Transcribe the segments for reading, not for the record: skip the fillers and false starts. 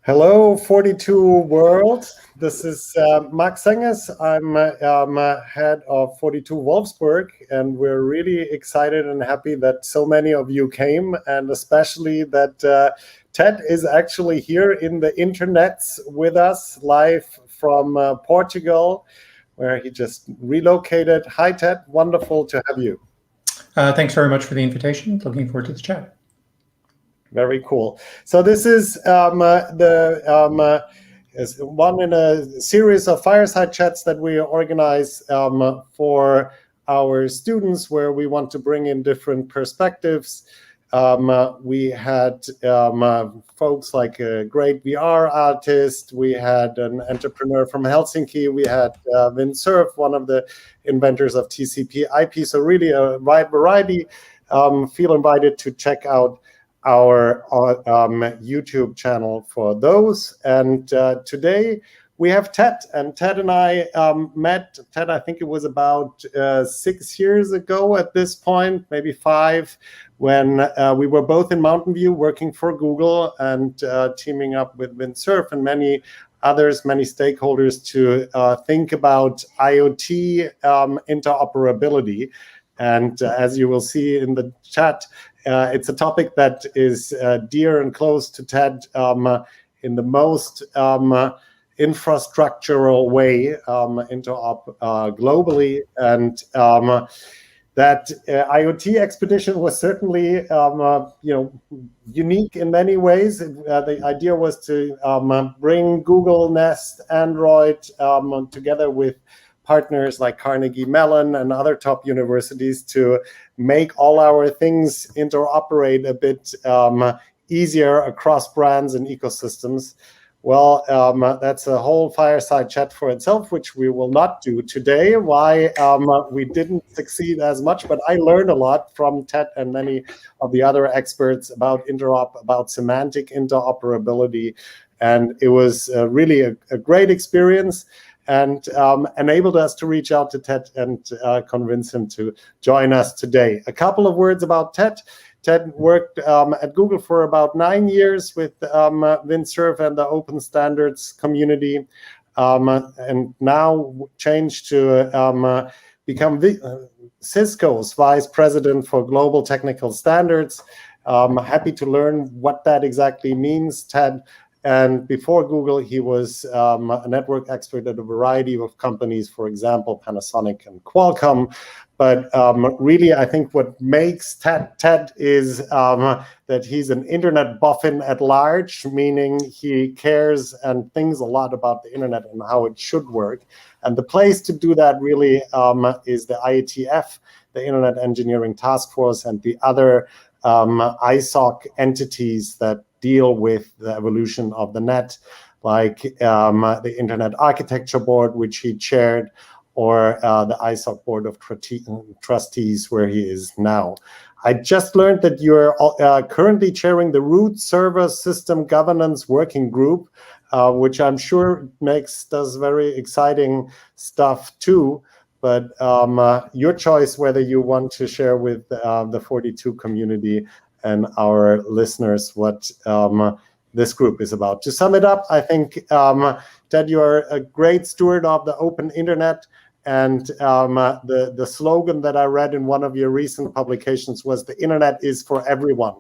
Hello, 42 World. This is Max Sengers. I'm head of 42 Wolfsburg, and we're really excited and happy that so many of you came, and especially that Ted is actually here in the internets with us live from Portugal, where he just relocated. Hi, Ted. Wonderful to have you. Thanks very much for the invitation. Looking forward to the chat. Very cool. So this is is one in a series of fireside chats that we organize for our students, where we want to bring in different perspectives. We had folks like a great VR artist. We had an entrepreneur from Helsinki. We had Vint Cerf, one of the inventors of TCP/IP. So really a wide variety. Feel invited to check out our YouTube channel for those. And today we have Ted, and Ted and I met. Ted, I think it was about 6 years ago at this point, maybe 5, when we were both in Mountain View working for Google and teaming up with Vint Cerf and many others, many stakeholders to think about IoT interoperability. And as you will see in the chat, it's a topic that is dear and close to Ted in the most infrastructural way globally. And that IoT expedition was certainly unique in many ways. The idea was to bring Google, Nest, Android together with partners like Carnegie Mellon and other top universities to make all our things interoperate a bit easier across brands and ecosystems. Well, that's a whole fireside chat for itself, which we will not do today. Why we didn't succeed as much, but I learned a lot from Ted and many of the other experts about about semantic interoperability. And it was really a great experience, and enabled us to reach out to Ted and convince him to join us today. A couple of words about Ted. Ted worked at Google for about 9 years with Vint Cerf and the open standards community, and now changed to become CISCO's vice president for global technical standards. Happy to learn what that exactly means, Ted. And before Google, he was a network expert at a variety of companies, for example, Panasonic and Qualcomm. But really, I think what makes Ted is that he's an internet boffin at large, meaning he cares and thinks a lot about the internet and how it should work. And the place to do that really is the IETF, the Internet Engineering Task Force, and the other ISOC entities that deal with the evolution of the net, like the Internet Architecture Board, which he chaired, or the ISOC Board of Trustees, where he is now. I just learned that you're currently chairing the Root Server System Governance Working Group, which I'm sure does very exciting stuff too. But your choice whether you want to share with the 42 community and our listeners what this group is about. To sum it up, I think, Ted, you are a great steward of the open internet. And the slogan that I read in one of your recent publications was, the internet is for everyone.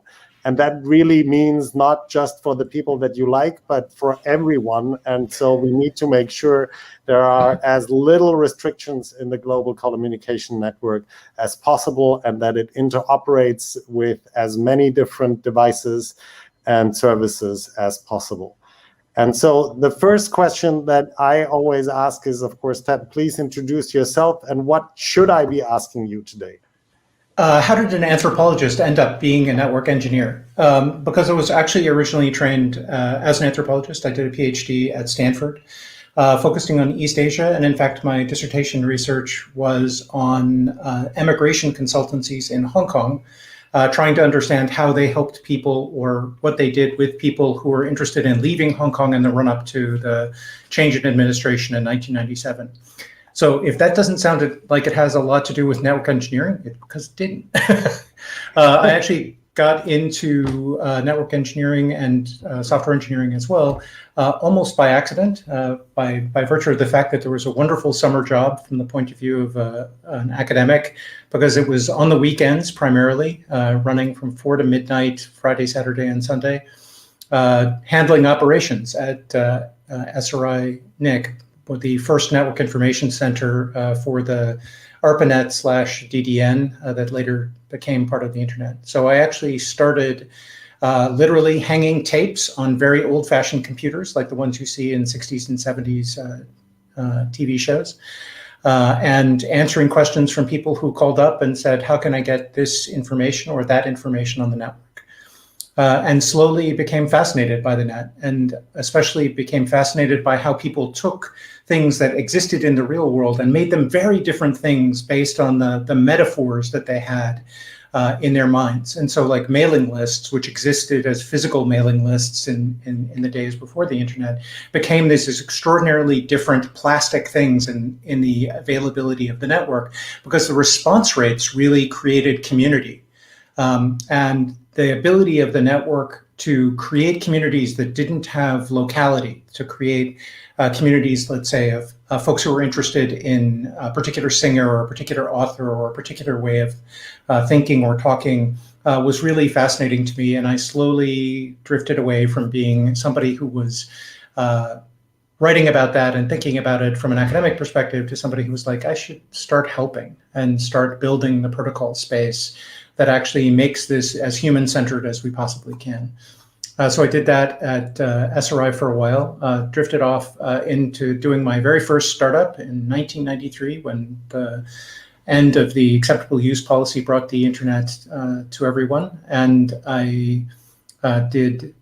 And that really means not just for the people that you like, but for everyone. And so we need to make sure there are as little restrictions in the global communication network as possible, and that it interoperates with as many different devices and services as possible. And so the first question that I always ask is, of course, Ted, please introduce yourself, and what should I be asking you today? How did an anthropologist end up being a network engineer? Because I was actually originally trained as an anthropologist. I did a PhD at Stanford, focusing on East Asia. And in fact, my dissertation research was on emigration consultancies in Hong Kong, trying to understand how they helped people, or what they did with people who were interested in leaving Hong Kong in the run-up to the change in administration in 1997. So if that doesn't sound like it has a lot to do with network engineering, it's because it didn't. I actually got into network engineering and software engineering as well, almost by accident, by virtue of the fact that there was a wonderful summer job from the point of view of an academic, because it was on the weekends primarily, running from 4 to midnight, Friday, Saturday, and Sunday, handling operations at SRI NIC, the first network information center for the ARPANET/DDN that later became part of the internet. So I actually started literally hanging tapes on very old-fashioned computers like the ones you see in 60s and 70s TV shows, and answering questions from people who called up and said, how can I get this information or that information on the network? And slowly became fascinated by the net, and especially became fascinated by how people took things that existed in the real world and made them very different things based on the metaphors that they had in their minds. And so like mailing lists, which existed as physical mailing lists in the days before the internet, became this extraordinarily different plastic things in the availability of the network, because the response rates really created community. And the ability of the network to create communities that didn't have locality, to create communities, let's say, of folks who were interested in a particular singer or a particular author or a particular way of thinking or talking, was really fascinating to me. And I slowly drifted away from being somebody who was writing about that and thinking about it from an academic perspective to somebody who was like, I should start helping and start building the protocol space that actually makes this as human-centered as we possibly can. So I did that at SRI for a while, drifted off into doing my very first startup in 1993 when the end of the acceptable use policy brought the internet to everyone. And I did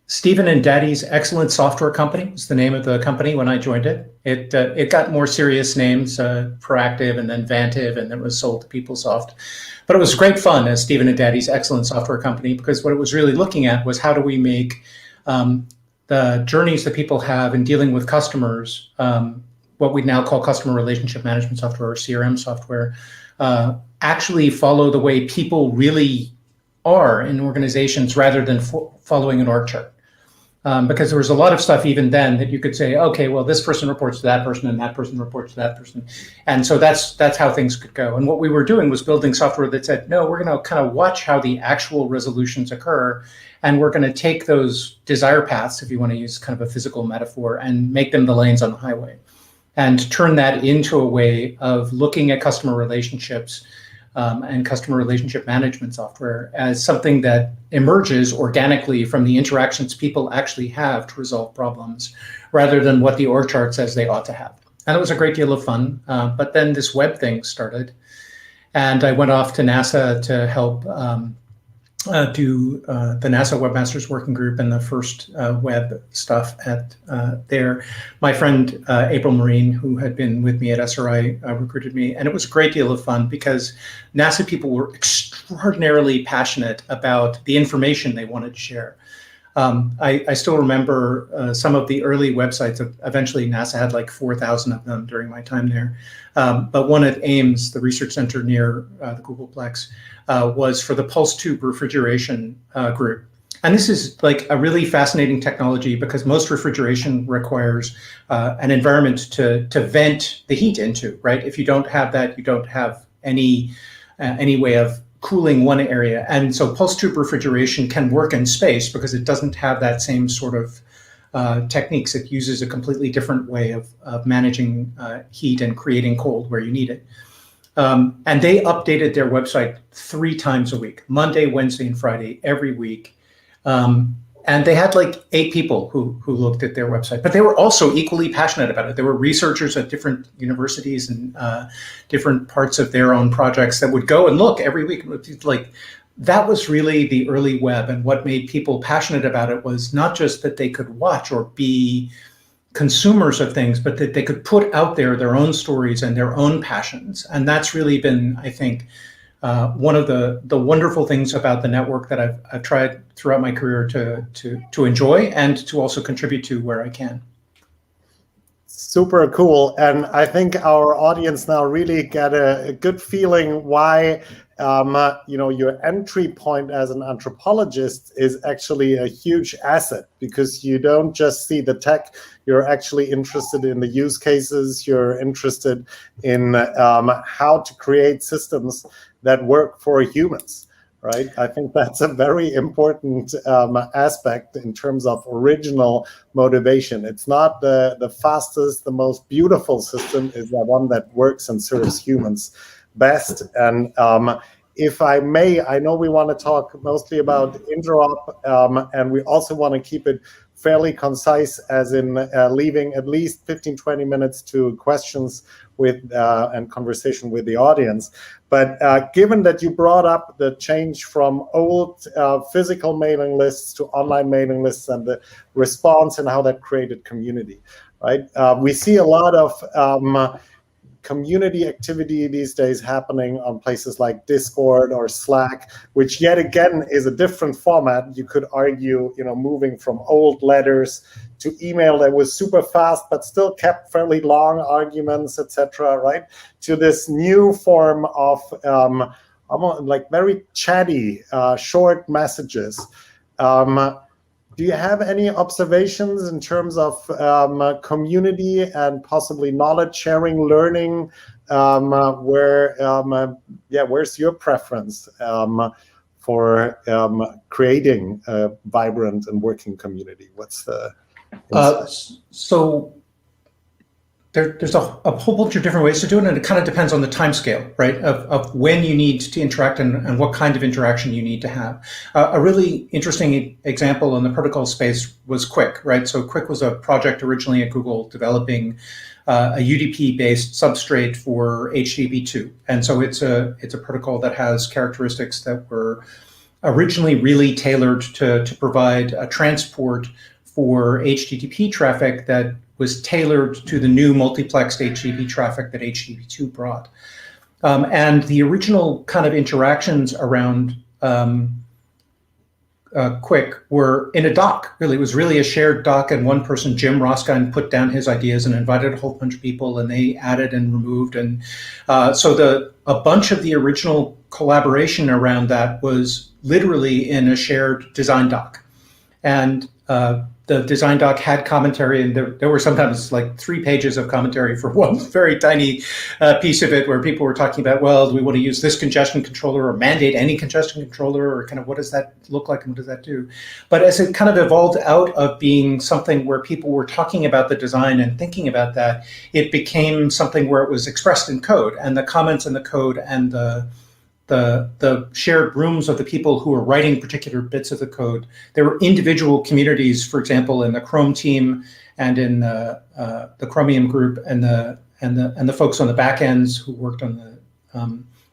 Stephen and Daddy's Excellent Software Company was the name of the company when I joined it. It got more serious names, Proactive and then Vantive, and then it was sold to PeopleSoft. But it was great fun as Stephen and Daddy's Excellent Software Company, because what it was really looking at was how do we make the journeys that people have in dealing with customers, what we now call customer relationship management software or CRM software, actually follow the way people really are in organizations rather than following an org chart. Because there was a lot of stuff even then that you could say, okay, well, this person reports to that person and that person reports to that person. And so that's how things could go. And what we were doing was building software that said, no, we're going to kind of watch how the actual resolutions occur. And we're going to take those desire paths, if you want to use kind of a physical metaphor, and make them the lanes on the highway. And turn that into a way of looking at customer relationships and customer relationship management software as something that emerges organically from the interactions people actually have to resolve problems, rather than what the org chart says they ought to have. And it was a great deal of fun. But then this web thing started, and I went off to NASA to help do the NASA Webmasters Working Group and the first web stuff at there. My friend April Marine, who had been with me at SRI, recruited me, and it was a great deal of fun because NASA people were extraordinarily passionate about the information they wanted to share. I still remember some of the early websites. Eventually, NASA had like 4,000 of them during my time there. But one at Ames, the research center near the Googleplex, was for the pulse tube refrigeration group. And this is like a really fascinating technology because most refrigeration requires an environment to vent the heat into, right? If you don't have that, you don't have any way of cooling one area. And so pulse tube refrigeration can work in space because it doesn't have that same sort of techniques. It uses a completely different way of managing heat and creating cold where you need it. And they updated their website 3 times a week, Monday, Wednesday, and Friday, every week. And they had like 8 people who looked at their website, but they were also equally passionate about it. There were researchers at different universities and different parts of their own projects that would go and look every week. Like that was really the early web, and what made people passionate about it was not just that they could watch or be consumers of things, but that they could put out there their own stories and their own passions. And that's really been, I think, one of the wonderful things about the network that I've tried throughout my career to enjoy and to also contribute to where I can. Super cool. And I think our audience now really get a good feeling why your entry point as an anthropologist is actually a huge asset, because you don't just see the tech, you're actually interested in the use cases, you're interested in how to create systems that work for humans. Right, I think that's a very important aspect in terms of original motivation. It's not the fastest, the most beautiful system, is the one that works and serves humans best. And if I may, I know we want to talk mostly about interop, and we also want to keep it fairly concise, as in leaving at least 15-20 minutes to questions with and conversation with the audience. But given that you brought up the change from old physical mailing lists to online mailing lists and the response and how that created community, right? We see a lot of community activity these days happening on places like Discord or Slack, which yet again is a different format. You could argue, moving from old letters to email that was super fast but still kept fairly long arguments, etc., right? To this new form of like very chatty, short messages. Do you have any observations in terms of community and possibly knowledge sharing, learning? Where's your preference for creating a vibrant and working community? What's the so there's a whole bunch of different ways to do it, and it kind of depends on the time scale, right, of when you need to interact and what kind of interaction you need to have. A really interesting example in the protocol space was Quick, right? So Quick was a project originally at Google developing a UDP-based substrate for HTTP2. And so it's a protocol that has characteristics that were originally really tailored to provide a transport for HTTP traffic that was tailored to the new multiplexed HTTP traffic that HTTP2 brought. And the original kind of interactions around Quick were in a doc, really. It was really a shared doc, and one person, Jim Roskine, put down his ideas and invited a whole bunch of people, and they added and removed. And so a bunch of the original collaboration around that was literally in a shared design doc. And the design doc had commentary, and there were sometimes like 3 pages of commentary for one very tiny piece of it, where people were talking about, well, do we want to use this congestion controller or mandate any congestion controller, or kind of what does that look like and what does that do? But as it kind of evolved out of being something where people were talking about the design and thinking about that, it became something where it was expressed in code, and the comments in the code and the shared rooms of the people who were writing particular bits of the code. There were individual communities, for example, in the Chrome team and in the Chromium group, and the folks on the back ends who worked on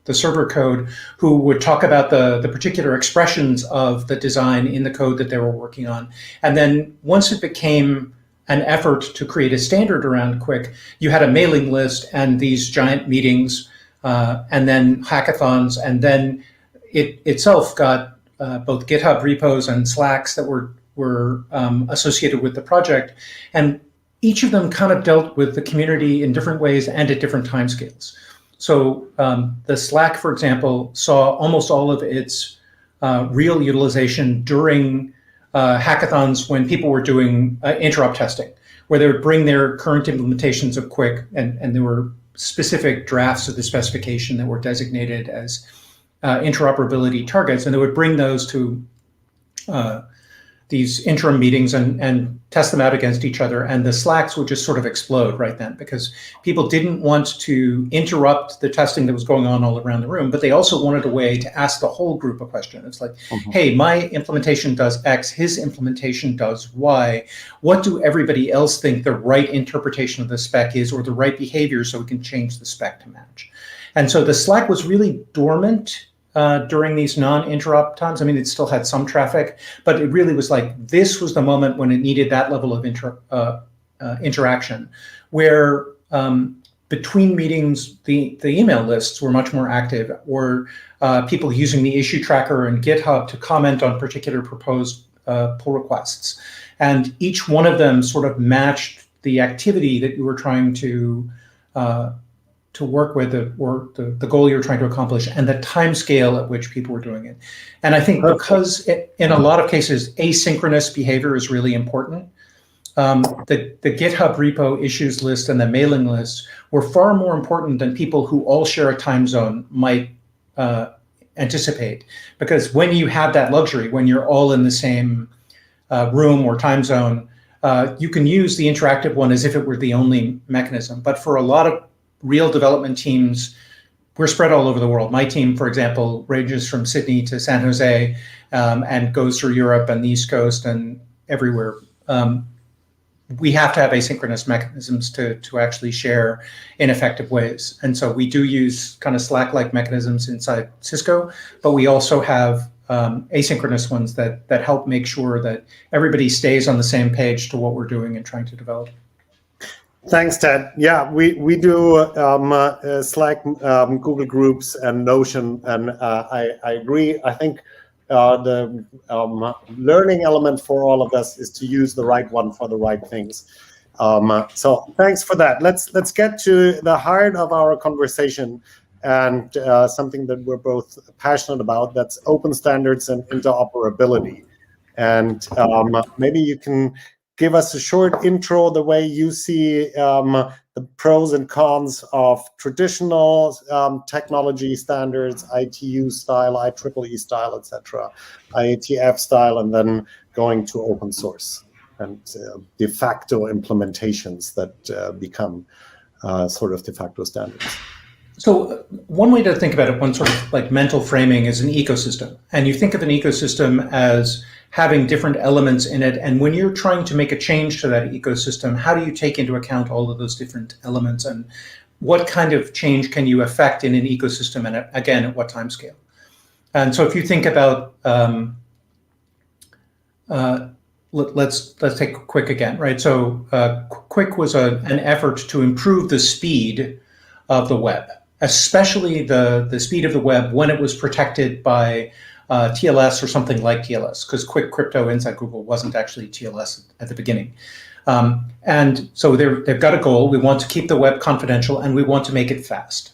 the server code, who would talk about the particular expressions of the design in the code that they were working on. And then once it became an effort to create a standard around Quick, you had a mailing list and these giant meetings, and then hackathons, and then it itself got both GitHub repos and Slacks that were associated with the project, and each of them kind of dealt with the community in different ways and at different timescales. So the Slack, for example, saw almost all of its real utilization during hackathons when people were doing interop testing, where they would bring their current implementations of Quick, and there were specific drafts of the specification that were designated as interoperability targets, and they would bring those to these interim meetings and test them out against each other, and the Slacks would just sort of explode right then, because people didn't want to interrupt the testing that was going on all around the room, but they also wanted a way to ask the whole group a question. It's like, hey, my implementation does X, his implementation does Y. What do everybody else think the right interpretation of the spec is, or the right behavior, so we can change the spec to match? And so the Slack was really dormant during these non-interop times. I mean, it still had some traffic, but it really was like, this was the moment when it needed that level of interaction, where between meetings, the email lists were much more active, or people using the issue tracker and GitHub to comment on particular proposed pull requests. And each one of them sort of matched the activity that you were trying to to work with, or the goal you're trying to accomplish, and the time scale at which people are doing it. And I think because in a lot of cases, asynchronous behavior is really important, the GitHub repo issues list and the mailing list were far more important than people who all share a time zone might anticipate. Because when you have that luxury, when you're all in the same room or time zone, you can use the interactive one as if it were the only mechanism. But for a lot of real development teams, we're spread all over the world. My team, for example, ranges from Sydney to San Jose, and goes through Europe and the East Coast and everywhere. We have to have asynchronous mechanisms to actually share in effective ways. And so we do use kind of Slack-like mechanisms inside Cisco, but we also have asynchronous ones that help make sure that everybody stays on the same page to what we're doing and trying to develop. Thanks, Ted. Yeah, we do Slack, Google Groups, and Notion, and I agree. I think the learning element for all of us is to use the right one for the right things. So thanks for that. Let's get to the heart of our conversation, and something that we're both passionate about. That's open standards and interoperability. And maybe you can give us a short intro, the way you see the pros and cons of traditional technology standards, ITU style, IEEE style, etc., IETF style, and then going to open source and de facto implementations that become sort of de facto standards. So one way to think about it, one sort of like mental framing, is an ecosystem. And you think of an ecosystem as having different elements in it. And when you're trying to make a change to that ecosystem, how do you take into account all of those different elements? And what kind of change can you affect in an ecosystem? And again, at what time scale? And so if you think about, let's take Quick again, right? So Quick was an effort to improve the speed of the web, especially the speed of the web when it was protected by TLS or something like TLS, because Quick Crypto inside Google wasn't actually TLS at the beginning. And so they've got a goal. We want to keep the web confidential, and we want to make it fast.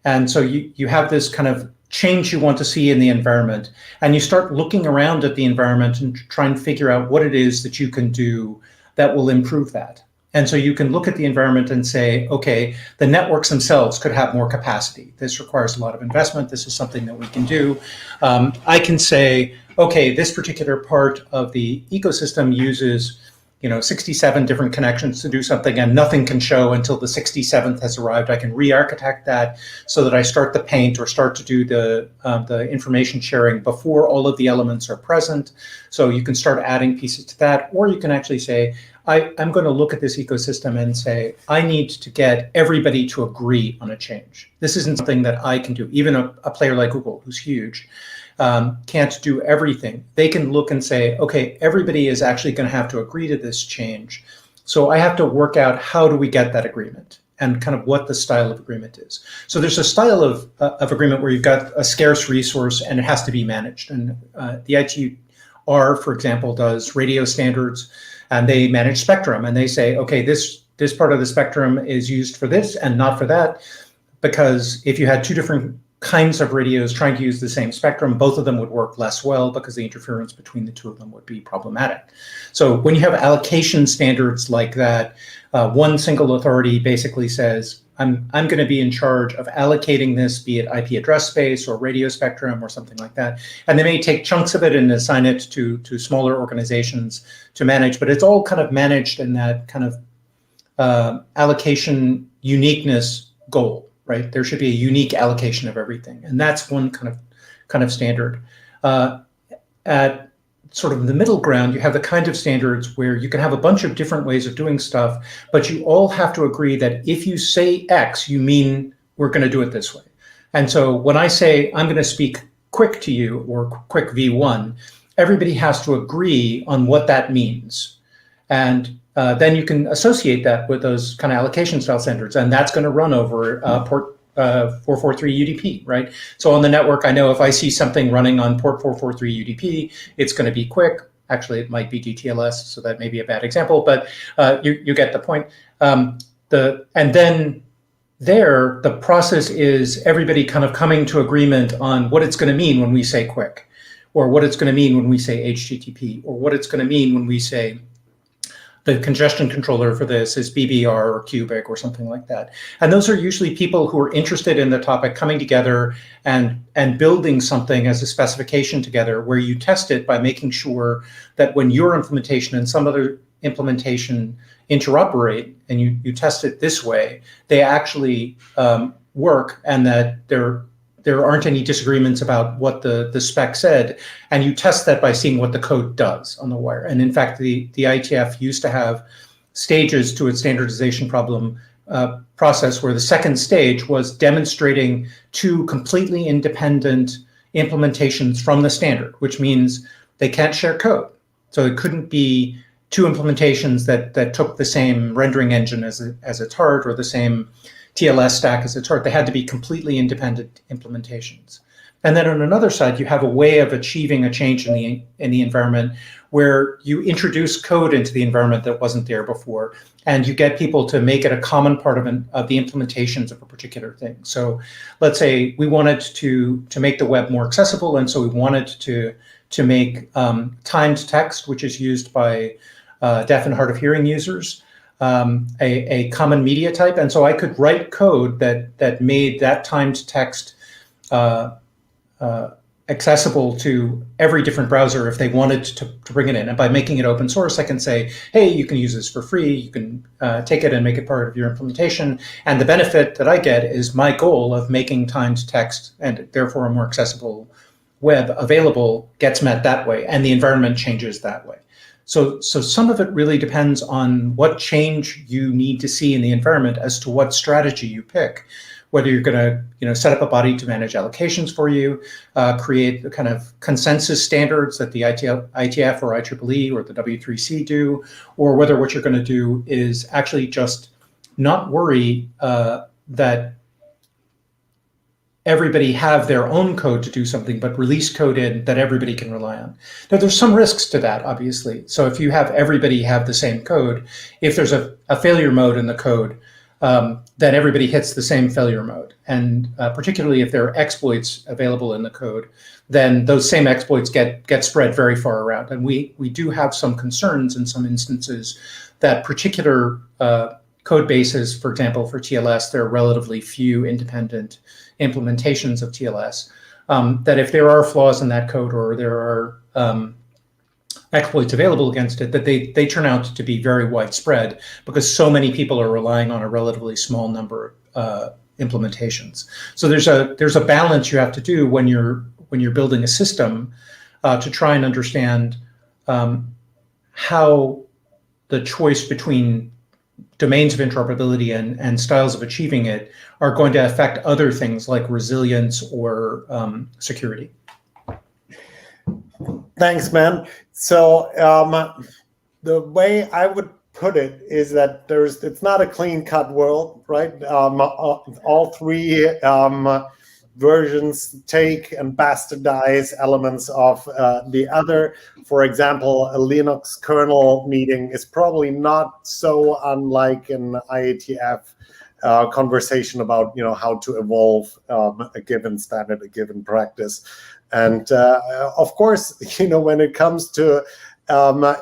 And so you have this kind of change you want to see in the environment, and you start looking around at the environment and try and figure out what it is that you can do that will improve that. And so you can look at the environment and say, okay, the networks themselves could have more capacity. This requires a lot of investment. This is something that we can do. I can say, okay, this particular part of the ecosystem uses 67 different connections to do something, and nothing can show until the 67th has arrived. I can re-architect that so that I start the paint or start to do the information sharing before all of the elements are present. So you can start adding pieces to that, or you can actually say, I'm going to look at this ecosystem and say, I need to get everybody to agree on a change. This isn't something that I can do. Even a player like Google, who's huge, can't do everything. They can look and say, okay, everybody is actually going to have to agree to this change. So I have to work out how do we get that agreement and kind of what the style of agreement is. So there's a style of agreement where you've got a scarce resource and it has to be managed. And the ITR, for example, does radio standards, and they manage spectrum, and they say, okay, this part of the spectrum is used for this and not for that, because if you had two different kinds of radios trying to use the same spectrum, both of them would work less well because the interference between the two of them would be problematic. So when you have allocation standards like that, one single authority basically says, I'm going to be in charge of allocating this, be it IP address space or radio spectrum or something like that. And they may take chunks of it and assign it to smaller organizations to manage, but it's all kind of managed in that kind of allocation uniqueness goal, right? There should be a unique allocation of everything. And that's one kind of standard. At sort of the middle ground, you have the kind of standards where you can have a bunch of different ways of doing stuff, but you all have to agree that if you say X, you mean we're going to do it this way. And so when I say I'm going to speak quick to you, or quick V1, everybody has to agree on what that means. And then you can associate that with those kind of allocation style standards, and that's going to run over port 443 UDP, right? So on the network, I know if I see something running on port 443 UDP, it's going to be quick. Actually, it might be DTLS, so that may be a bad example, but you get the point. And then there, the process is everybody kind of coming to agreement on what it's going to mean when we say quick, or what it's going to mean when we say HTTP, or what it's going to mean when we say the congestion controller for this is BBR or cubic or something like that. And those are usually people who are interested in the topic coming together and building something as a specification together, where you test it by making sure that when your implementation and some other implementation interoperate, and you test it this way, they actually work, and that there aren't any disagreements about what the spec said, and you test that by seeing what the code does on the wire. And in fact, the IETF used to have stages to its standardization problem process, where the second stage was demonstrating two completely independent implementations from the standard, which means they can't share code. So it couldn't be two implementations that took the same rendering engine as its heart, or the same TLS stack as its heart. They had to be completely independent implementations. And then on another side, you have a way of achieving a change in the environment where you introduce code into the environment that wasn't there before, and you get people to make it a common part of the implementations of a particular thing. So let's say we wanted to make the web more accessible, and so we wanted to make timed text, which is used by deaf and hard of hearing users, a common media type. And so I could write code that made that timed text accessible to every different browser if they wanted to bring it in. And by making it open source, I can say, hey, you can use this for free. You can take it and make it part of your implementation. And the benefit that I get is my goal of making timed text, and therefore a more accessible web, available, gets met that way. And the environment changes that way. So some of it really depends on what change you need to see in the environment as to what strategy you pick. Whether you're going to set up a body to manage allocations for you, create the kind of consensus standards that the IETF or IEEE or the W3C do, or whether what you're going to do is actually just not worry that everybody have their own code to do something, but release code in that everybody can rely on. Now, there's some risks to that, obviously. So if you have everybody have the same code, if there's a failure mode in the code, then everybody hits the same failure mode. And particularly if there are exploits available in the code, then those same exploits get spread very far around. And we do have some concerns in some instances that particular code bases, for example, for TLS, there are relatively few independent implementations of TLS, that if there are flaws in that code, or there are exploits available against it, that they turn out to be very widespread because so many people are relying on a relatively small number of implementations. So there's a balance you have to do when you're building a system to try and understand how the choice between domains of interoperability and styles of achieving it are going to affect other things like resilience or security. Thanks, man. So the way I would put it is that it's not a clean-cut world, right? All three versions take and bastardize elements of the other. For example, a Linux kernel meeting is probably not so unlike an IETF conversation about how to evolve a given standard, a given practice. And of course, when it comes to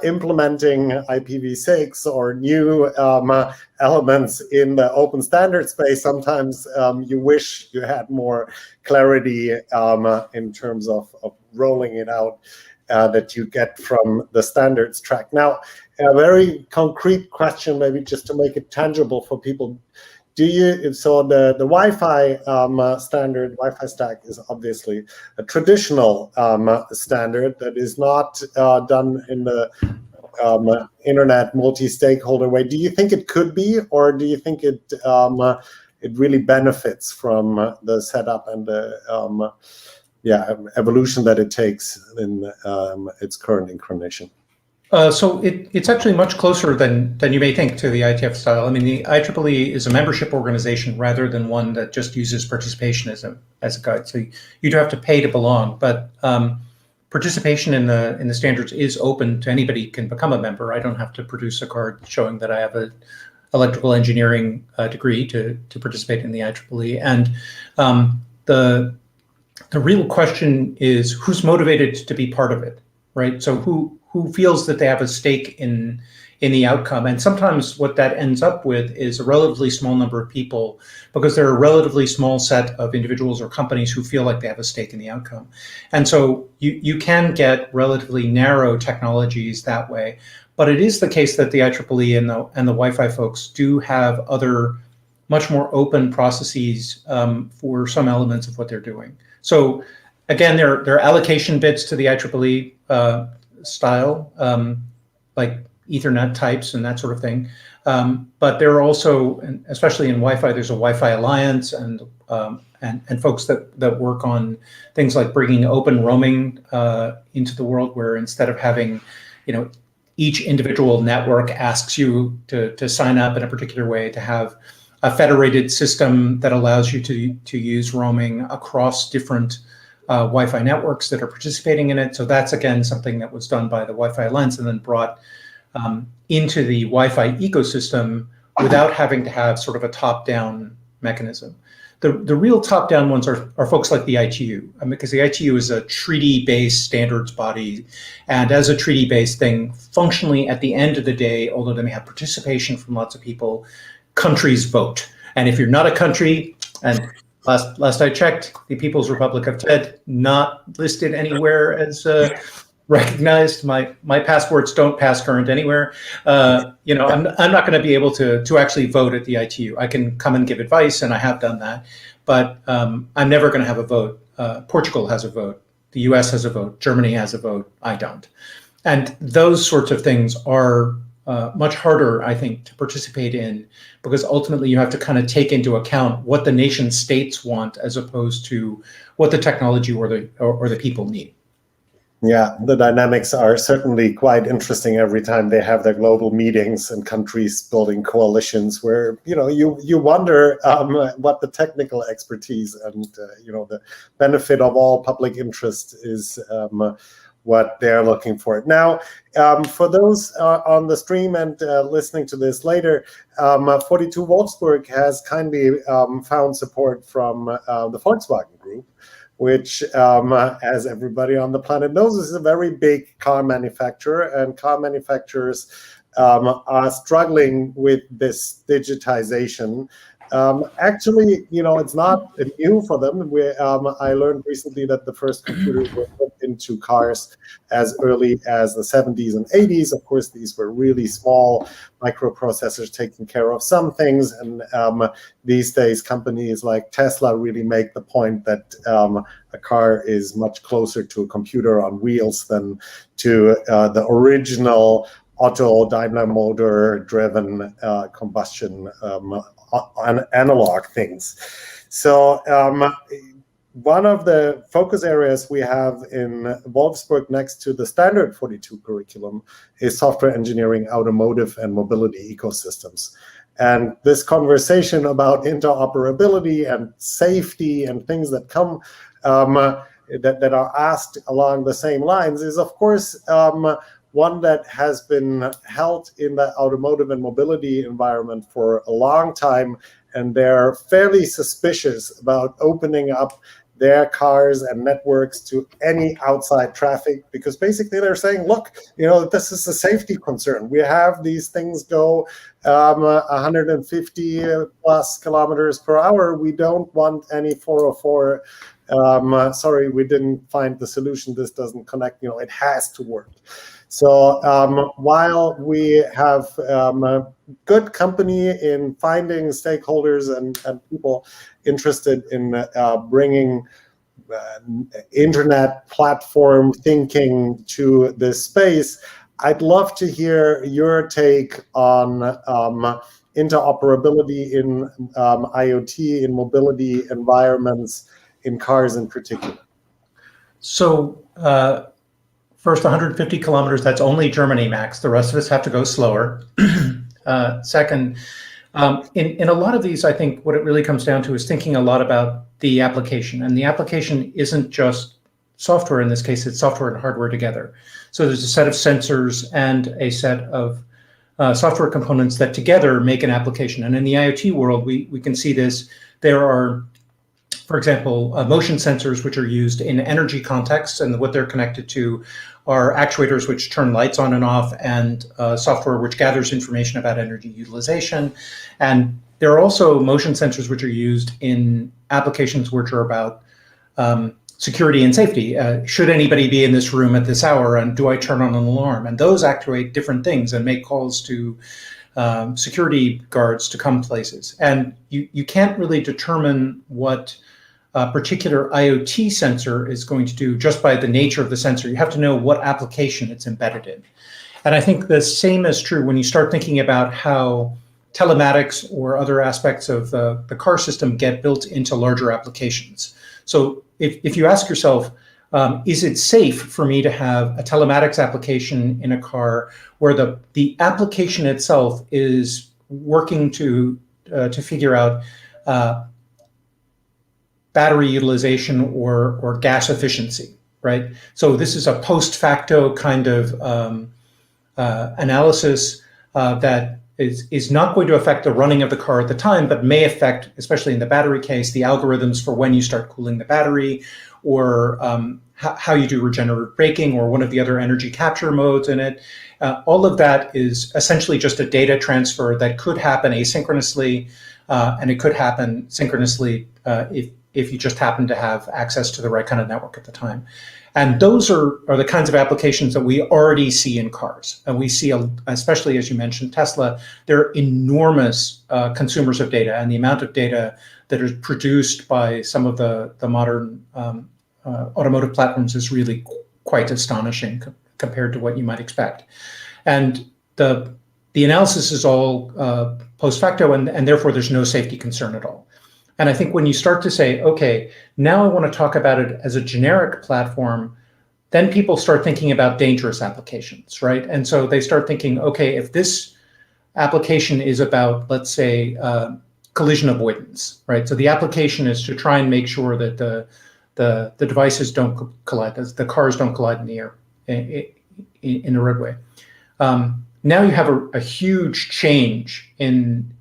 implementing IPv6 or new elements in the open standard space, sometimes you wish you had more clarity in terms of rolling it out that you get from the standards track. Now, a very concrete question, maybe just to make it tangible for people. So the Wi-Fi standard, Wi-Fi stack is obviously a traditional standard that is not done in the internet multi-stakeholder way. Do you think it could be, or do you think it really benefits from the setup and the evolution that it takes in its current incarnation? So it's actually much closer than you may think to the IETF style. I mean, the IEEE is a membership organization rather than one that just uses participationism as a guide. So you do have to pay to belong, but participation in the standards is open to anybody can become a member. I don't have to produce a card showing that I have electrical engineering degree to participate in the IEEE. And the real question is who's motivated to be part of it, right? So who feels that they have a stake in the outcome? And sometimes what that ends up with is a relatively small number of people, because there are a relatively small set of individuals or companies who feel like they have a stake in the outcome. And so you can get relatively narrow technologies that way. But it is the case that the IEEE and the Wi-Fi folks do have other much more open processes for some elements of what they're doing. So again, there are allocation bits to the IEEE style, like Ethernet types and that sort of thing. But there are also, especially in Wi-Fi, there's a Wi-Fi Alliance and folks that work on things like bringing open roaming into the world, where instead of having, each individual network asks you to sign up in a particular way, to have a federated system that allows you to use roaming across different Wi-Fi networks that are participating in it. So that's, again, something that was done by the Wi-Fi Alliance and then brought into the Wi-Fi ecosystem without having to have sort of a top-down mechanism. The real top-down ones are folks like the ITU, because the ITU is a treaty-based standards body, and as a treaty-based thing, functionally at the end of the day, although they may have participation from lots of people, countries vote. And if you're not a country, and last I checked, the People's Republic of Ted, not listed anywhere as recognized. My passports don't pass current anywhere. I'm not going to be able to actually vote at the ITU. I can come and give advice, and I have done that, but I'm never going to have a vote. Portugal has a vote. The US has a vote. Germany has a vote. I don't. And those sorts of things are much harder, I think, to participate in, because ultimately you have to kind of take into account what the nation states want as opposed to what the technology or the people need. Yeah, the dynamics are certainly quite interesting every time they have their global meetings and countries building coalitions where, you wonder what the technical expertise and, the benefit of all public interest is what they're looking for. Now, for those on the stream and listening to this later, 42 Wolfsburg has kindly found support from the Volkswagen Group, which, as everybody on the planet knows, is a very big car manufacturer, and car manufacturers are struggling with this digitization. Actually, it's not new for them. I learned recently that the first computers were put into cars as early as the 70s and 80s. Of course, these were really small microprocessors taking care of some things. And these days, companies like Tesla really make the point that a car is much closer to a computer on wheels than to the original Otto Daimler motor driven combustion analog things. So one of the focus areas we have in Wolfsburg next to the standard 42 curriculum is software engineering, automotive and mobility ecosystems. And this conversation about interoperability and safety and things that come that are asked along the same lines is, of course, one that has been held in the automotive and mobility environment for a long time, and they're fairly suspicious about opening up their cars and networks to any outside traffic, because basically they're saying, look, this is a safety concern. We have these things go 150 plus kilometers per hour. We don't want any 404. Sorry, we didn't find the solution. This doesn't connect. It has to work. So while we have a good company in finding stakeholders and people interested in bringing internet platform thinking to this space, I'd love to hear your take on interoperability in IoT, in mobility environments, in cars in particular. So first, 150 kilometers, that's only Germany, Max. The rest of us have to go slower. Second, in a lot of these, I think what it really comes down to is thinking a lot about the application. And the application isn't just software. In this case, it's software and hardware together. So there's a set of sensors and a set of software components that together make an application. And in the IoT world, we can see this. There are, for example, motion sensors, which are used in energy contexts, and what they're connected to are actuators which turn lights on and off, and software which gathers information about energy utilization. And there are also motion sensors which are used in applications which are about security and safety. Should anybody be in this room at this hour, and do I turn on an alarm? And those actuate different things and make calls to security guards to come places. And you can't really determine what a particular IoT sensor is going to do just by the nature of the sensor. You have to know what application it's embedded in. And I think the same is true when you start thinking about how telematics or other aspects of the car system get built into larger applications. So if you ask yourself, is it safe for me to have a telematics application in a car where the application itself is working to figure out battery utilization or gas efficiency, right? So this is a post facto kind of analysis that is not going to affect the running of the car at the time, but may affect, especially in the battery case, the algorithms for when you start cooling the battery, or how you do regenerative braking, or one of the other energy capture modes in it. All of that is essentially just a data transfer that could happen asynchronously, and it could happen synchronously if you just happen to have access to the right kind of network at the time. And those are the kinds of applications that we already see in cars. And we see, especially as you mentioned, Tesla, they're enormous consumers of data, and the amount of data that is produced by some of the modern automotive platforms is really quite astonishing compared to what you might expect. And the analysis is all post facto, and therefore there's no safety concern at all. And I think when you start to say, okay, now I want to talk about it as a generic platform, then people start thinking about dangerous applications, right? And so they start thinking, okay, if this application is about, let's say, collision avoidance, right? So the application is to try and make sure that the devices don't collide, the cars don't collide in the air, in the roadway. Now you have a huge change in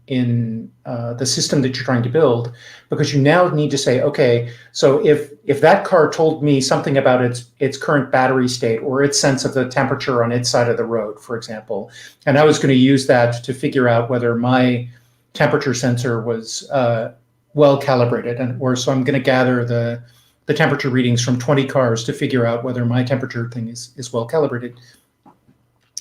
the system that you're trying to build, because you now need to say, okay, so if that car told me something about its current battery state or its sense of the temperature on its side of the road, for example, and I was going to use that to figure out whether my temperature sensor was well calibrated, or so I'm going to gather the temperature readings from 20 cars to figure out whether my temperature thing is well calibrated.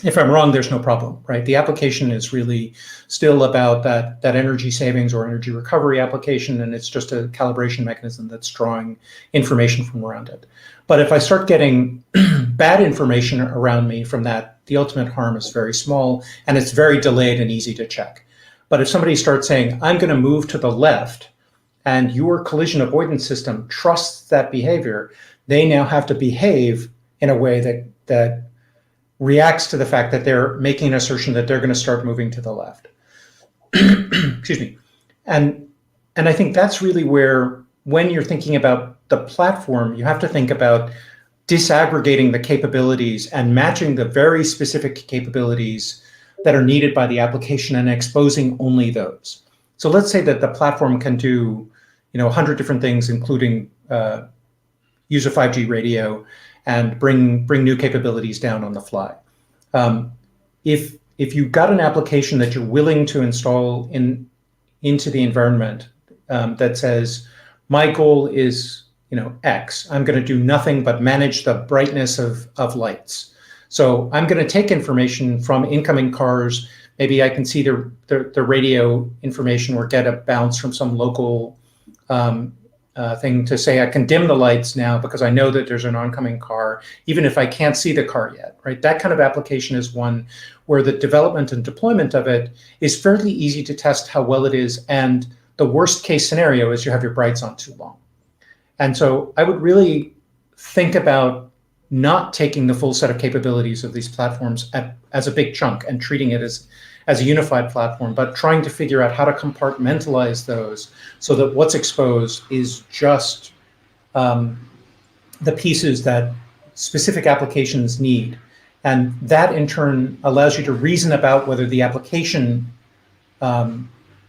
If I'm wrong, there's no problem, right? The application is really still about that energy savings or energy recovery application, and it's just a calibration mechanism that's drawing information from around it. But if I start getting bad information around me from that, the ultimate harm is very small, and it's very delayed and easy to check. But if somebody starts saying, I'm going to move to the left, and your collision avoidance system trusts that behavior, they now have to behave in a way that reacts to the fact that they're making an assertion that they're going to start moving to the left. Excuse me. And I think that's really where, when you're thinking about the platform, you have to think about disaggregating the capabilities and matching the very specific capabilities that are needed by the application and exposing only those. So let's say that the platform can do 100 different things, including use a 5G radio and bring new capabilities down on the fly. If you've got an application that you're willing to install into the environment that says, my goal is X, I'm going to do nothing but manage the brightness of lights. So I'm going to take information from incoming cars. Maybe I can see the radio information or get a bounce from some local thing to say I can dim the lights now because I know that there's an oncoming car, even if I can't see the car yet, right? That kind of application is one where the development and deployment of it is fairly easy to test how well it is. And the worst case scenario is you have your brights on too long. And so I would really think about not taking the full set of capabilities of these platforms as a big chunk and treating it as a unified platform, but trying to figure out how to compartmentalize those so that what's exposed is just the pieces that specific applications need. And that in turn allows you to reason about whether the application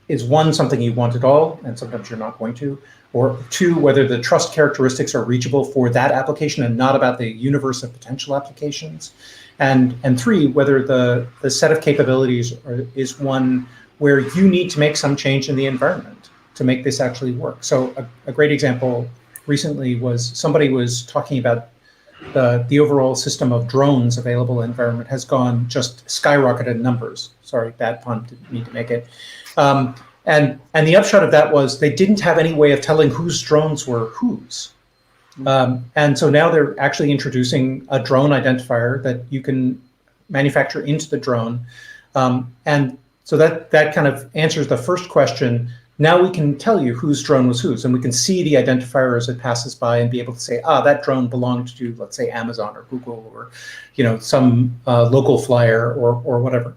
is one, something you want at all, and sometimes you're not going to, or two, whether the trust characteristics are reachable for that application and not about the universe of potential applications. And three, whether the set of capabilities is one where you need to make some change in the environment to make this actually work. So a great example recently was somebody was talking about the overall system of drones available in the environment has gone just skyrocketed in numbers. Sorry, bad pun, didn't mean to make it. And the upshot of that was they didn't have any way of telling whose drones were whose. And so now they're actually introducing a drone identifier that you can manufacture into the drone. And so that kind of answers the first question. Now we can tell you whose drone was whose, and we can see the identifier as it passes by and be able to say, that drone belonged to, let's say, Amazon or Google or, some local flyer or whatever.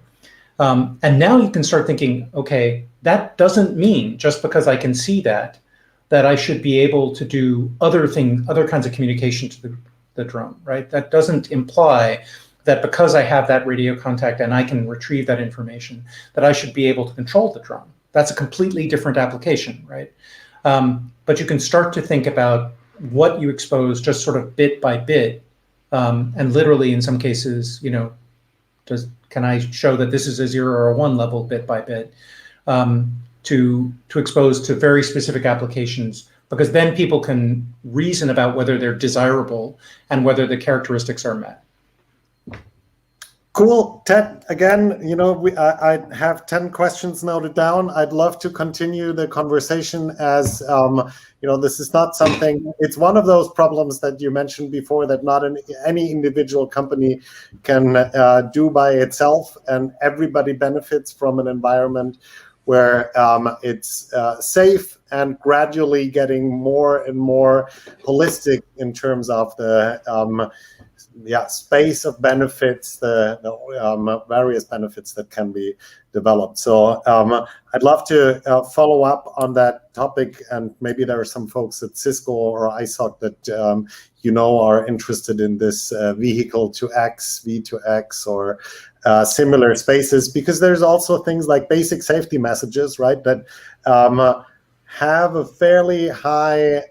And now you can start thinking, okay, that doesn't mean just because I can see that I should be able to do other kinds of communication to the drone, right? That doesn't imply that because I have that radio contact and I can retrieve that information, that I should be able to control the drone. That's a completely different application, right? But you can start to think about what you expose just sort of bit by bit, and literally in some cases, can I show that this is a 0 or a 1 level bit by bit, to expose to very specific applications, because then people can reason about whether they're desirable and whether the characteristics are met. Cool, Ted. Again, I have 10 questions noted down. I'd love to continue the conversation as, this is not something, it's one of those problems that you mentioned before that not any individual company can do by itself, and everybody benefits from an environment where it's safe and gradually getting more and more holistic in terms of the space of benefits, the various benefits that can be developed. So I'd love to follow up on that topic, and maybe there are some folks at CISCO or ISOC that are interested in this vehicle to X, V to X, or similar spaces, because there's also things like basic safety messages, right, that have a fairly high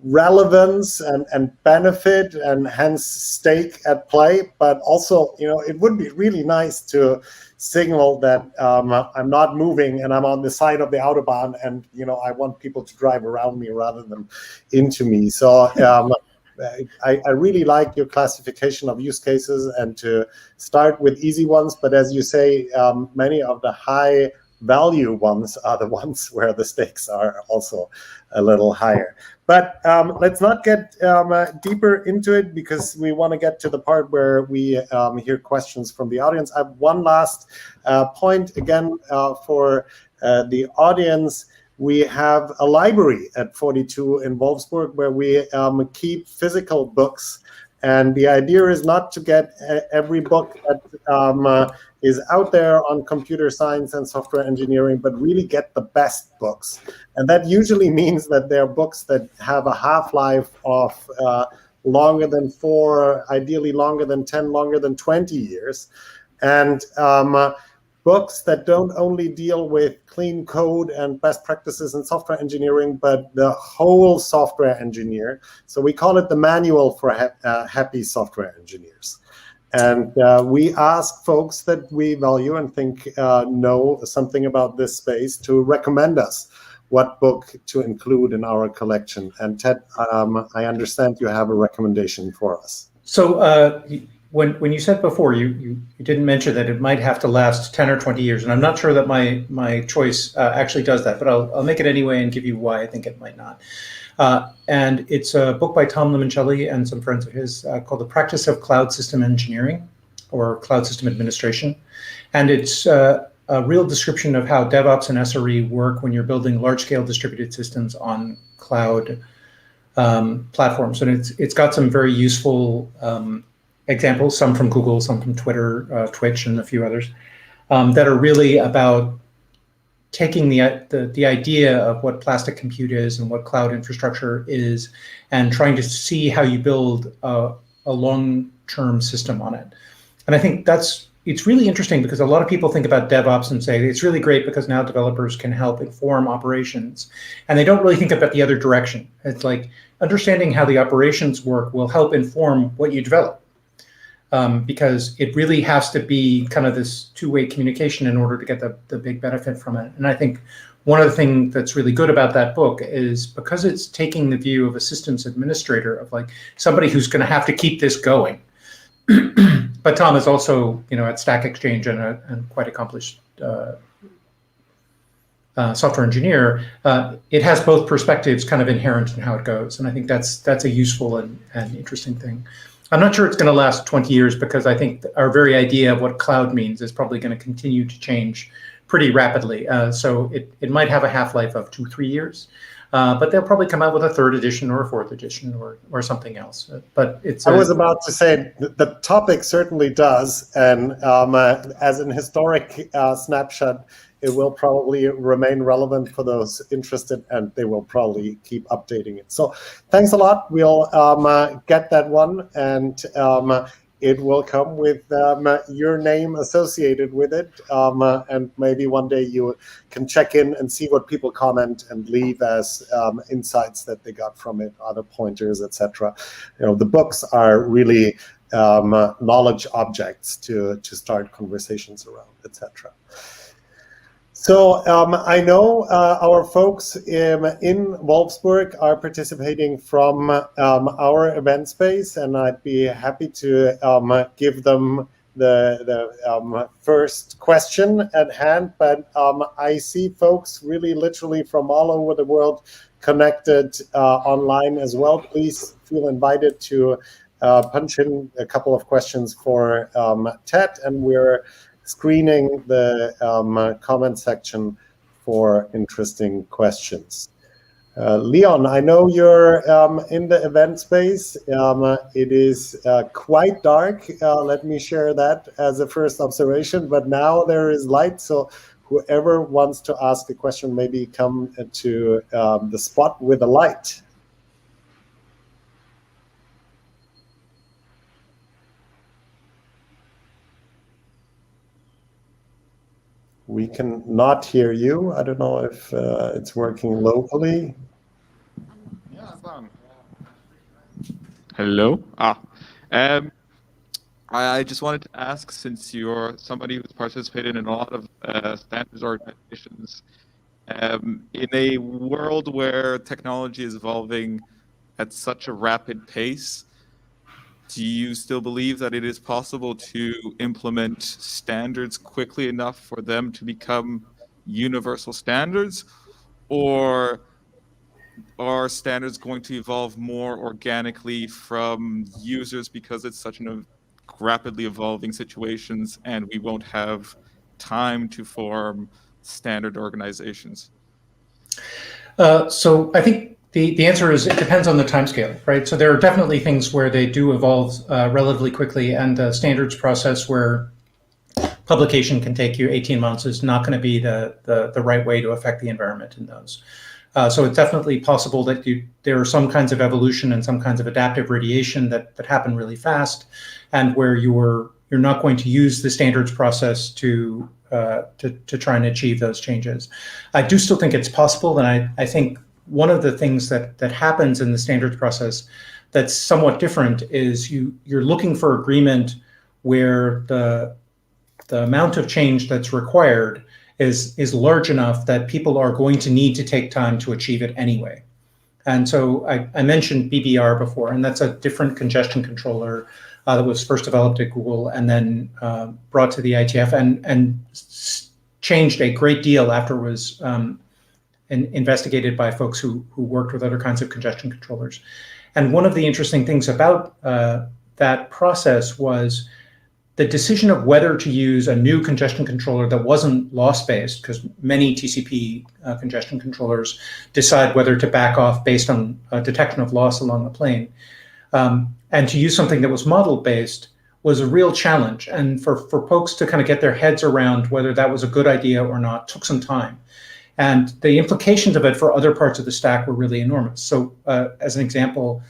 relevance and benefit, and hence stake at play. But also, it would be really nice to signal that I'm not moving and I'm on the side of the Autobahn, and I want people to drive around me rather than into me. So I really like your classification of use cases, and to start with easy ones. But as you say, many of the high value ones are the ones where the stakes are also a little higher. But let's not get deeper into it, because we want to get to the part where we hear questions from the audience. I have one last point again for the audience. We have a library at 42 in Wolfsburg where we keep physical books. And the idea is not to get every book that is out there on computer science and software engineering, but really get the best books. And that usually means that they're books that have a half-life of longer than 4, ideally longer than 10, longer than 20 years. And books that don't only deal with clean code and best practices in software engineering, but the whole software engineer. So we call it the Manual for Happy Software Engineers. And we ask folks that we value and think know something about this space to recommend us what book to include in our collection. And Ted, I understand you have a recommendation for us. So when you said before, you didn't mention that it might have to last 10 or 20 years, and I'm not sure that my choice actually does that, but I'll make it anyway and give you why I think it might not. And it's a book by Tom Limoncelli and some friends of his called The Practice of Cloud System Engineering, or Cloud System Administration. And it's a real description of how DevOps and SRE work when you're building large-scale distributed systems on cloud platforms. And it's got some very useful examples, some from Google, some from Twitter, Twitch, and a few others, that are really about taking the idea of what plastic compute is and what cloud infrastructure is, and trying to see how you build a long-term system on it. And I think it's really interesting because a lot of people think about DevOps and say it's really great because now developers can help inform operations. And they don't really think about the other direction. It's like understanding how the operations work will help inform what you develop. Because it really has to be kind of this two-way communication in order to get the big benefit from it. And I think one of the things that's really good about that book is because it's taking the view of a systems administrator, of like somebody who's going to have to keep this going. But Tom is also, at Stack Exchange and quite accomplished software engineer. It has both perspectives kind of inherent in how it goes. And I think that's a useful and interesting thing. I'm not sure it's going to last 20 years because I think our very idea of what cloud means is probably going to continue to change pretty rapidly. So it might have a half-life of 2-3 years, but they'll probably come out with a 3rd edition or a 4th edition or something else. But I was about to say the topic certainly does, and as an historic snapshot, it will probably remain relevant for those interested, and they will probably keep updating it. So thanks a lot. We'll get that one, and it will come with your name associated with it. And maybe one day you can check in and see what people comment and leave as insights that they got from it, other pointers, etc. The books are really knowledge objects to start conversations around, etc. So I know our folks in Wolfsburg are participating from our event space, and I'd be happy to give them the first question at hand. But I see folks really literally from all over the world connected online as well. Please feel invited to punch in a couple of questions for Ted, and we're screening the comment section for interesting questions. Leon, I know you're in the event space. It is quite dark. Let me share that as a first observation, but now there is light. So whoever wants to ask a question, maybe come to the spot with a light. We can not hear you. I don't know if it's working locally. Hello. I just wanted to ask, since you're somebody who's participated in a lot of standards organizations, in a world where technology is evolving at such a rapid pace, do you still believe that it is possible to implement standards quickly enough for them to become universal standards? Or are standards going to evolve more organically from users because it's such a rapidly evolving situations and we won't have time to form standard organizations? So I think the answer is it depends on the timescale, right? So there are definitely things where they do evolve relatively quickly, and the standards process where publication can take you 18 months is not going to be the right way to affect the environment in those. So it's definitely possible that there are some kinds of evolution and some kinds of adaptive radiation that happen really fast, and where you're not going to use the standards process to try and achieve those changes. I do still think it's possible, and I think one of the things that happens in the standards process that's somewhat different is you're looking for agreement where the amount of change that's required is large enough that people are going to need to take time to achieve it anyway. And so I mentioned BBR before, and that's a different congestion controller that was first developed at Google and then brought to the IETF and changed a great deal after it was investigated by folks who worked with other kinds of congestion controllers. And one of the interesting things about that process was the decision of whether to use a new congestion controller that wasn't loss-based, because many TCP congestion controllers decide whether to back off based on detection of loss along the plane. And to use something that was model-based was a real challenge. And for folks to kind of get their heads around whether that was a good idea or not took some time. And the implications of it for other parts of the stack were really enormous. So as an example,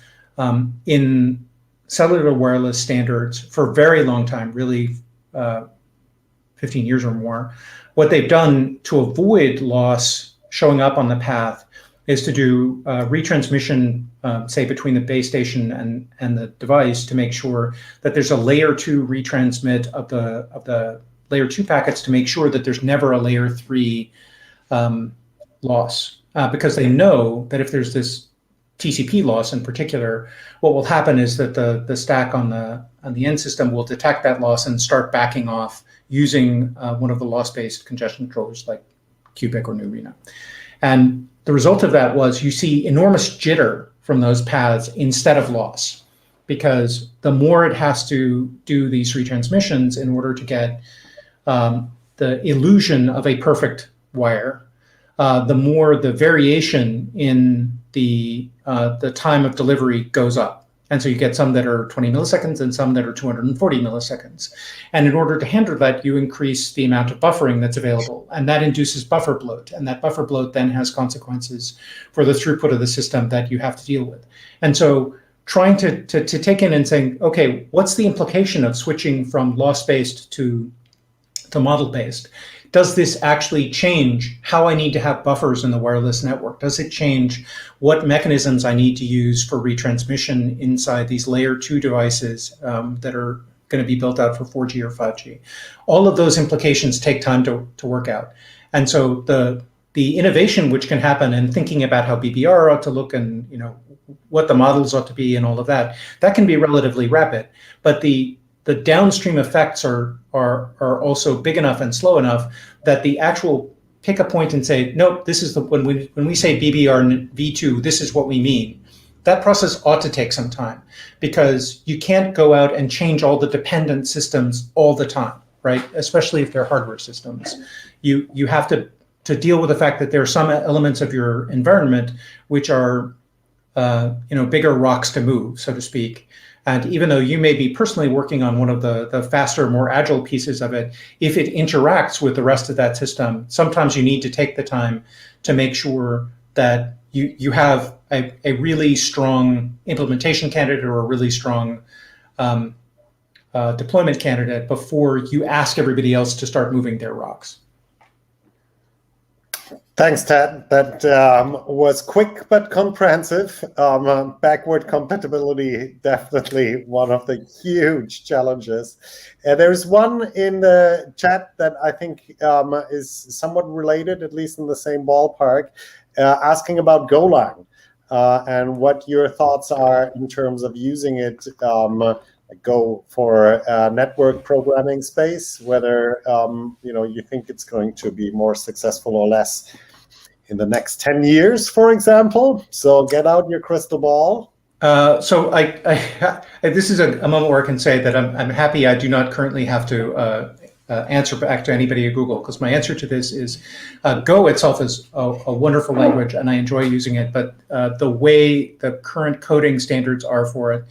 in cellular wireless standards for a very long time, really 15 years or more. What they've done to avoid loss showing up on the path is to do retransmission, say, between the base station and the device to make sure that there's a layer 2 retransmit of the layer 2 packets to make sure that there's never a layer 3 loss. Because they know that if there's this TCP loss in particular, what will happen is that the stack on the end system will detect that loss and start backing off using one of the loss-based congestion controllers like Cubic or Neurena. And the result of that was you see enormous jitter from those paths instead of loss, because the more it has to do these retransmissions in order to get the illusion of a perfect wire, the more the variation in the time of delivery goes up. And so you get some that are 20 milliseconds and some that are 240 milliseconds. And in order to handle that, you increase the amount of buffering that's available. And that induces buffer bloat. And that buffer bloat then has consequences for the throughput of the system that you have to deal with. And so trying to take in and saying, okay, what's the implication of switching from loss-based to model-based? Does this actually change how I need to have buffers in the wireless network? Does it change what mechanisms I need to use for retransmission inside these layer 2 devices that are going to be built out for 4G or 5G? All of those implications take time to work out. And so the innovation which can happen and thinking about how BBR ought to look and what the models ought to be and all of that can be relatively rapid. But the downstream effects are also big enough and slow enough that the actual pick a point and say, nope, this is when we say BBR v2, this is what we mean. That process ought to take some time, because you can't go out and change all the dependent systems all the time, right? Especially if they're hardware systems. You have to deal with the fact that there are some elements of your environment which are bigger rocks to move, so to speak. And even though you may be personally working on one of the faster, more agile pieces of it, if it interacts with the rest of that system, sometimes you need to take the time to make sure that you have a really strong implementation candidate or a really strong deployment candidate before you ask everybody else to start moving their rocks. Thanks, Ted. That was quick but comprehensive. Backward compatibility, definitely one of the huge challenges. There's one in the chat that I think is somewhat related, at least in the same ballpark, asking about Golang and what your thoughts are in terms of using it. Go for network programming space, whether you think it's going to be more successful or less in the next 10 years, for example. So get out your crystal ball. So this is a moment where I can say that I'm happy I do not currently have to answer back to anybody at Google, because my answer to this is Go itself is a wonderful language and I enjoy using it, but the way the current coding standards are for it,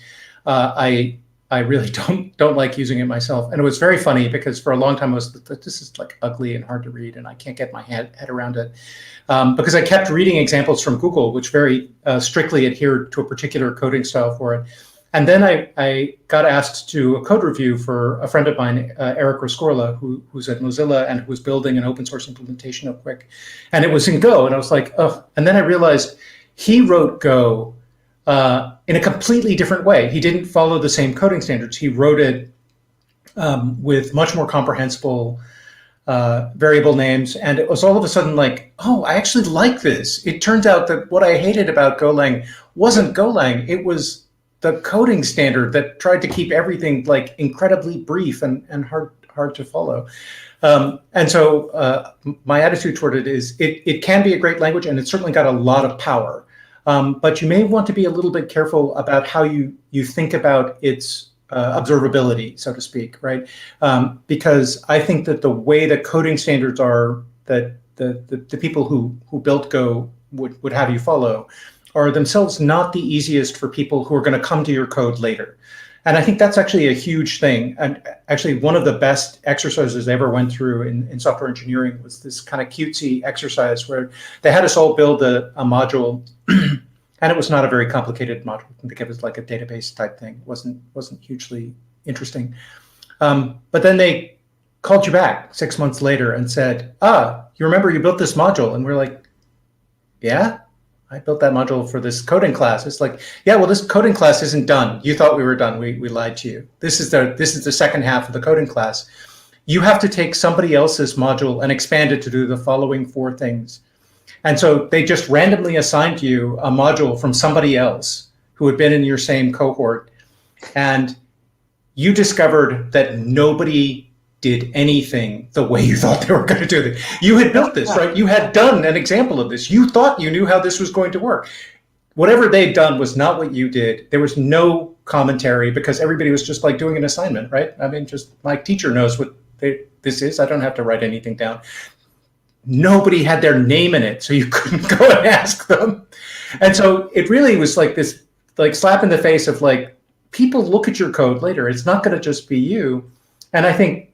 I really don't like using it myself. And it was very funny because for a long time I was, this is like ugly and hard to read and I can't get my head around it. Because I kept reading examples from Google, which very strictly adhered to a particular coding style for it. And then I got asked to do a code review for a friend of mine, Eric Rescorla, who's at Mozilla and who's building an open source implementation of Quick. And it was in Go. And I was like, oh. And then I realized he wrote Go in a completely different way. He didn't follow the same coding standards. He wrote it with much more comprehensible variable names. And it was all of a sudden like, oh, I actually like this. It turns out that what I hated about Golang wasn't Golang. It was the coding standard that tried to keep everything like incredibly brief and hard to follow. And so my attitude toward it is it can be a great language and it's certainly got a lot of power. But you may want to be a little bit careful about how you think about its observability, so to speak, right? Because I think that the way that coding standards are that the people who built Go would have you follow are themselves not the easiest for people who are going to come to your code later. And I think that's actually a huge thing. And actually one of the best exercises I ever went through in software engineering was this kind of cutesy exercise where they had us all build a module And it was not a very complicated module. I think it was like a database type thing. It wasn't hugely interesting. But then they called you back 6 months later and said, you remember you built this module? And we're like, yeah, I built that module for this coding class. It's like, yeah, well, this coding class isn't done. You thought we were done. We lied to you. This is the second half of the coding class. You have to take somebody else's module and expand it to do the following 4 things. And so they just randomly assigned you a module from somebody else who had been in your same cohort. And you discovered that nobody did anything the way you thought they were going to do it. You had built this, right? You had done an example of this. You thought you knew how this was going to work. Whatever they'd done was not what you did. There was no commentary because everybody was just like doing an assignment, right? I mean, just my teacher knows what this is. I don't have to write anything down. Nobody had their name in it, so you couldn't go and ask them. And so it really was like this like slap in the face of like, people look at your code later. It's not going to just be you. And I think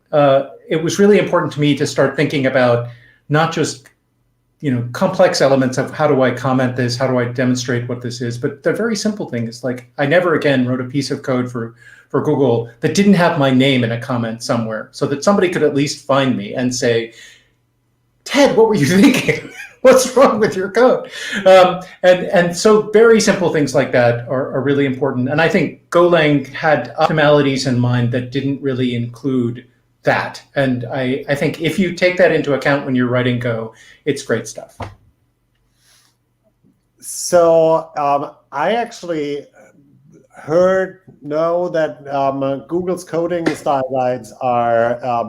it was really important to me to start thinking about not just, complex elements of how do I comment this, how do I demonstrate what this is, but the very simple thing is like, I never again wrote a piece of code for Google that didn't have my name in a comment somewhere so that somebody could at least find me and say, Ted, what were you thinking? What's wrong with your code? And so very simple things like that are really important. And I think Golang had optimalities in mind that didn't really include that. And I think if you take that into account when you're writing Go, it's great stuff. So I actually know that Google's coding style guides are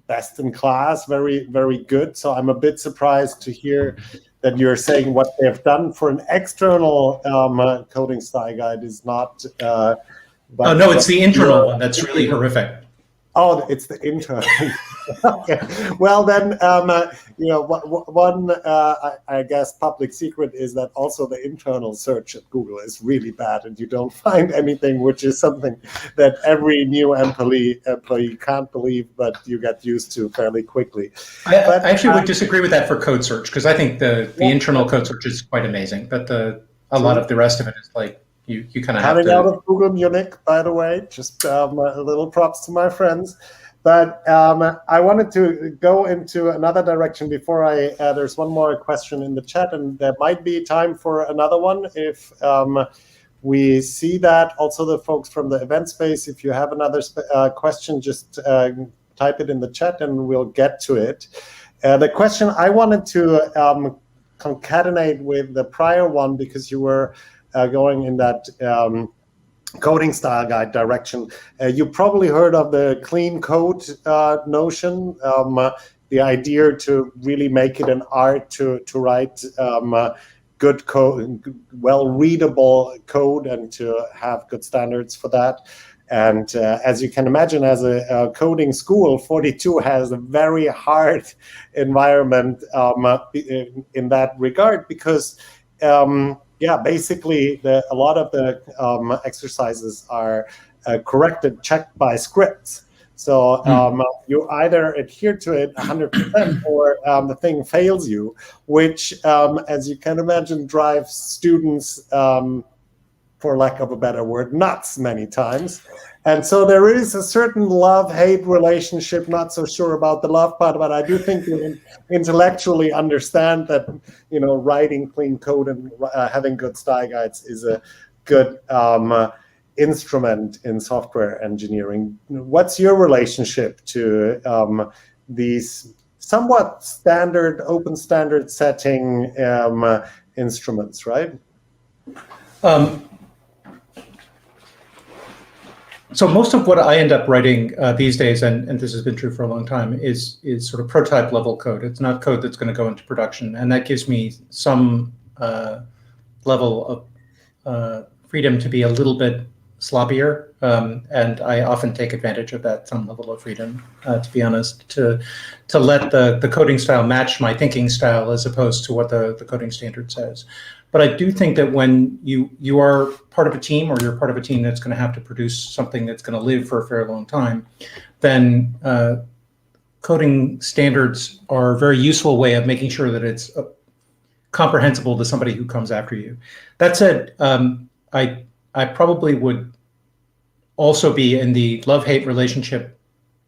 best in class, very, very good. So I'm a bit surprised to hear that you're saying what they've done for an external coding style guide is not. No, it's the internal one that's really horrific. Oh, it's the internal. Okay. Well, then, one, I guess, public secret is that also the internal search at Google is really bad, and you don't find anything, which is something that every new employee can't believe, but you get used to fairly quickly. I actually would disagree with that for code search, because I think the internal code search is quite amazing, but a lot of the rest of it is like, you kind of have to... Coming out of Google Munich, by the way, just a little props to my friends. But I wanted to go into another direction before there's one more question in the chat, and there might be time for another one if we see that. Also, the folks from the event space, if you have another question, just type it in the chat and we'll get to it. The question I wanted to concatenate with the prior one, because you were going in that coding style guide direction. You probably heard of the clean code notion, the idea to really make it an art to write good code, well-readable code, and to have good standards for that. And as you can imagine, as a coding school, 42 has a very hard environment in that regard, because basically, a lot of the exercises are corrected, checked by scripts. So you either adhere to it 100% or the thing fails you, which, as you can imagine, drives students, for lack of a better word, nuts many times. And so there is a certain love-hate relationship, not so sure about the love part, but I do think you intellectually understand that, writing clean code and having good style guides is a good instrument in software engineering. What's your relationship to these somewhat standard, open standard setting instruments, right? So most of what I end up writing these days, and this has been true for a long time, is sort of prototype level code. It's not code that's going to go into production, and that gives me some level of freedom to be a little bit sloppier, and I often take advantage of that some level of freedom, to be honest, to let the coding style match my thinking style as opposed to what the coding standard says. But I do think that when you are part of a team, or you're part of a team that's going to have to produce something that's going to live for a very long time, then coding standards are a very useful way of making sure that it's comprehensible to somebody who comes after you. That said, I probably would also be in the love-hate relationship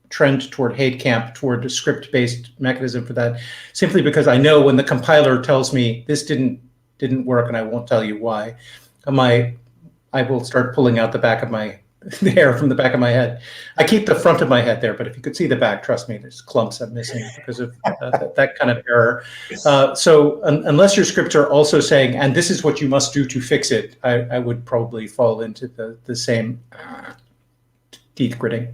trend toward hate camp, toward a script-based mechanism for that, simply because I know when the compiler tells me this didn't work, and I won't tell you why, I will start pulling out the hair from the back of my head. I keep the front of my head there, but if you could see the back, trust me, there's clumps I'm missing because of that kind of error. So unless your scripts are also saying, and this is what you must do to fix it, I would probably fall into the same teeth gritting.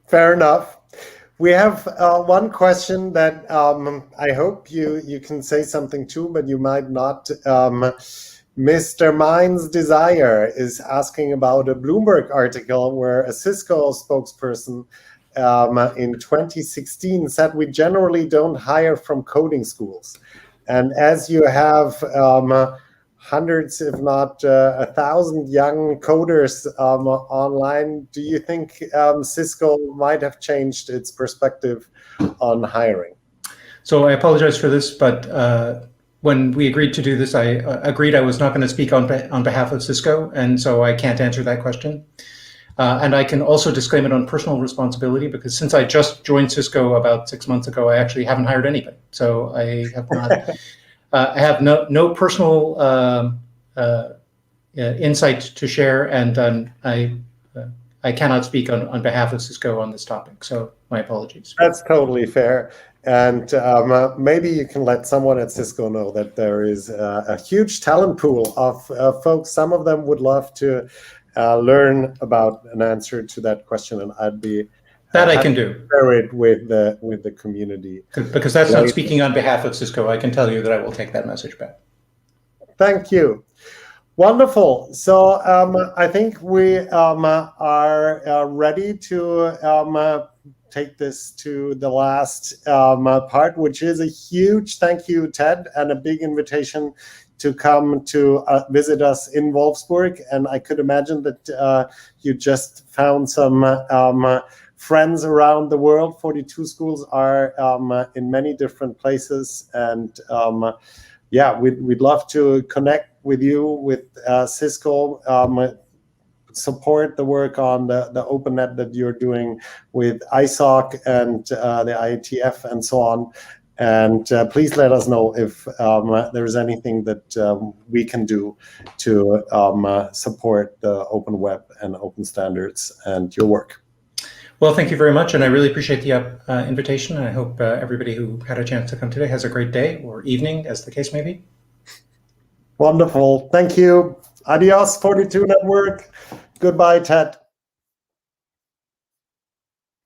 Fair enough. We have one question that I hope you can say something to, but you might not. Mr. Mind's Desire is asking about a Bloomberg article where a CISCO spokesperson in 2016 said we generally don't hire from coding schools. And as you have hundreds, if not 1,000 young coders online, do you think CISCO might have changed its perspective on hiring? So I apologize for this, but when we agreed to do this, I agreed I was not going to speak on behalf of CISCO, and so I can't answer that question. And I can also disclaim it on personal responsibility, because since I just joined CISCO about 6 months ago, I actually haven't hired anybody. So I have not. I have no personal insight to share, and I cannot speak on behalf of CISCO on this topic. So my apologies. That's totally fair. And maybe you can let someone at CISCO know that there is a huge talent pool of folks. Some of them would love to learn about an answer to that question, and I'd be that I can do. Share it with the community. Because that's not speaking on behalf of CISCO. I can tell you that I will take that message back. Thank you. Wonderful. So I think we are ready to take this to the last part, which is a huge thank you, Ted, and a big invitation to come to visit us in Wolfsburg. And I could imagine that you just found some friends around the world. 42 schools are in many different places. And yeah, we'd love to connect with you, with CISCO, support the work on the OpenNet that you're doing with ISOC and the IETF and so on. And please let us know if there's anything that we can do to support the open web and open standards and your work. Well, thank you very much. And I really appreciate the invitation. And I hope everybody who had a chance to come today has a great day or evening, as the case may be. Wonderful. Thank you. Adios, 42 Network. Goodbye, Ted.